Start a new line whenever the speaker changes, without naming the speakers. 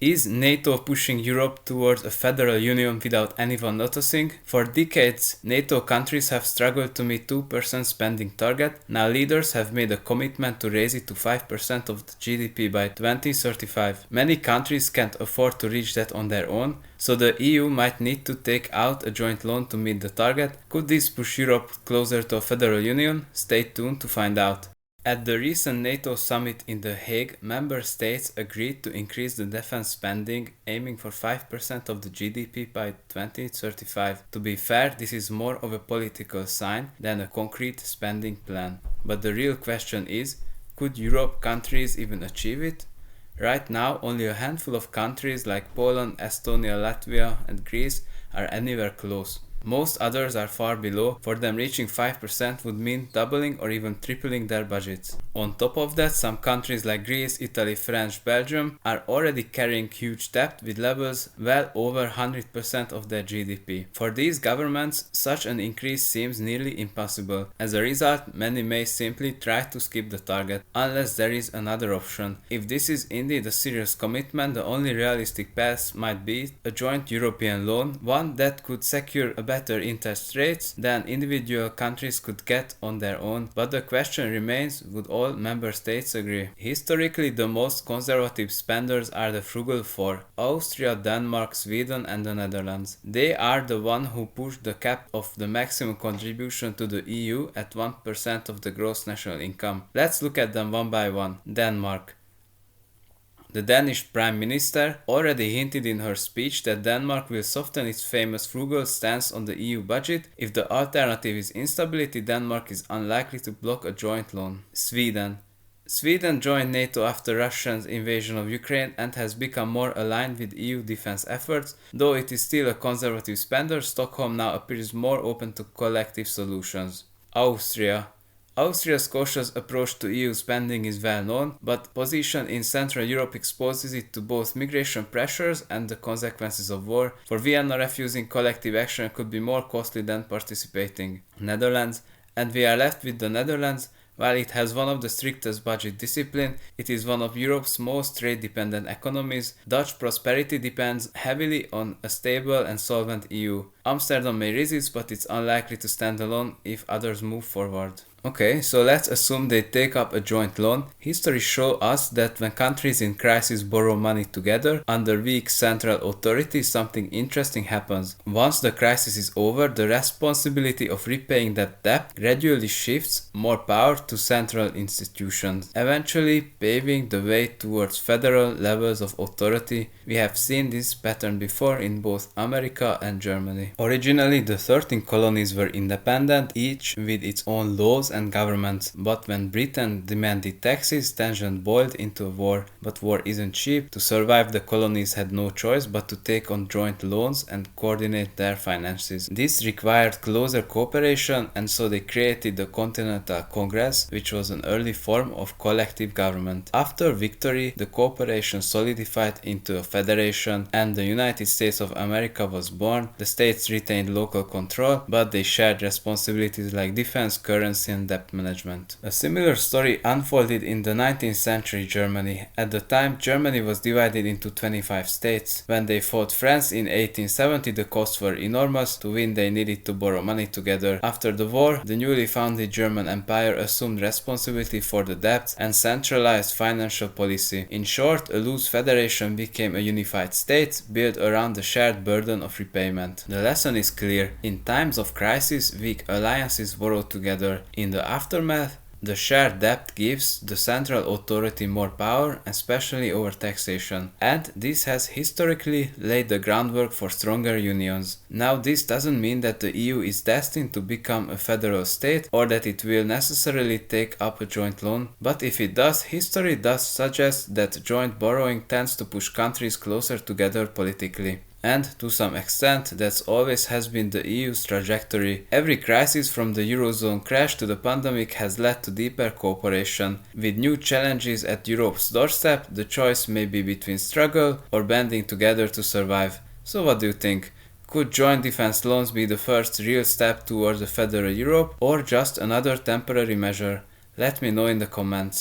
Is NATO pushing Europe towards a federal union without anyone noticing? For decades, NATO countries have struggled to meet 2% spending target. Now leaders have made a commitment to raise it to 5% of the GDP by 2035. Many countries can't afford to reach that on their own, so the EU might need to take out a joint loan to meet the target. Could this push Europe closer to a federal union? Stay tuned to find out. At the recent NATO summit in The Hague, member states agreed to increase the defense spending, aiming for 5% of the GDP by 2035. To be fair, this is more of a political sign than a concrete spending plan. But the real question is, could Europe countries even achieve it? Right now, only a handful of countries like Poland, Estonia, Latvia, and Greece are anywhere close. Most others are far below. For them, reaching 5% would mean doubling or even tripling their budgets. On top of that, some countries like Greece, Italy, France, Belgium are already carrying huge debt with levels well over 100% of their GDP. For these governments, such an increase seems nearly impossible. As a result, many may simply try to skip the target, unless there is another option. If this is indeed a serious commitment, the only realistic path might be a joint European loan, one that could secure a better interest rates than individual countries could get on their own. But the question remains, would all member states agree? Historically, the most conservative spenders are the frugal four: Austria, Denmark, Sweden, and the Netherlands. They are the ones who pushed the cap of the maximum contribution to the EU at 1% of the gross national income. Let's look at them one by one. Denmark. The Danish Prime Minister already hinted in her speech that Denmark will soften its famous frugal stance on the EU budget. If the alternative is instability, Denmark is unlikely to block a joint loan. Sweden. Sweden joined NATO after Russia's invasion of Ukraine and has become more aligned with EU defense efforts. Though it is still a conservative spender, Stockholm now appears more open to collective solutions. Austria. Austria's cautious approach to EU spending is well known, but position in Central Europe exposes it to both migration pressures and the consequences of war. For Vienna, refusing collective action could be more costly than participating. Netherlands. And we are left with the Netherlands. While it has one of the strictest budget discipline, it is one of Europe's most trade-dependent economies. Dutch prosperity depends heavily on a stable and solvent EU. Amsterdam may resist, but it's unlikely to stand alone if others move forward. Okay, so let's assume they take up a joint loan. History shows us that when countries in crisis borrow money together under weak central authority, something interesting happens. Once the crisis is over, the responsibility of repaying that debt gradually shifts more power to central institutions, eventually paving the way towards federal levels of authority. We have seen this pattern before in both America and Germany. Originally, the 13 colonies were independent, each with its own laws and governments, but when Britain demanded taxes, tension boiled into a war. But war isn't cheap. To survive, the colonies had no choice but to take on joint loans and coordinate their finances. This required closer cooperation, and so they created the Continental Congress, which was an early form of collective government. After victory, the cooperation solidified into a federation, and the United States of America was born. The states retained local control, but they shared responsibilities like defense, currency, and debt management. A similar story unfolded in the 19th century Germany. At the time, Germany was divided into 25 states. When they fought France in 1870, the costs were enormous. To win, they needed to borrow money together. After the war, the newly founded German Empire assumed responsibility for the debts and centralized financial policy. In short, a loose federation became a unified state built around the shared burden of repayment. The lesson is clear. In times of crisis, weak alliances borrow together. In the aftermath, the shared debt gives the central authority more power, especially over taxation. And this has historically laid the groundwork for stronger unions. Now, this doesn't mean that the EU is destined to become a federal state or that it will necessarily take up a joint loan. But if it does, history does suggest that joint borrowing tends to push countries closer together politically. And to some extent, that always has been the EU's trajectory. Every crisis from the Eurozone crash to the pandemic has led to deeper cooperation. With new challenges at Europe's doorstep, the choice may be between struggle or banding together to survive. So what do you think? Could joint defense loans be the first real step towards a federal Europe, or just another temporary measure? Let me know in the comments.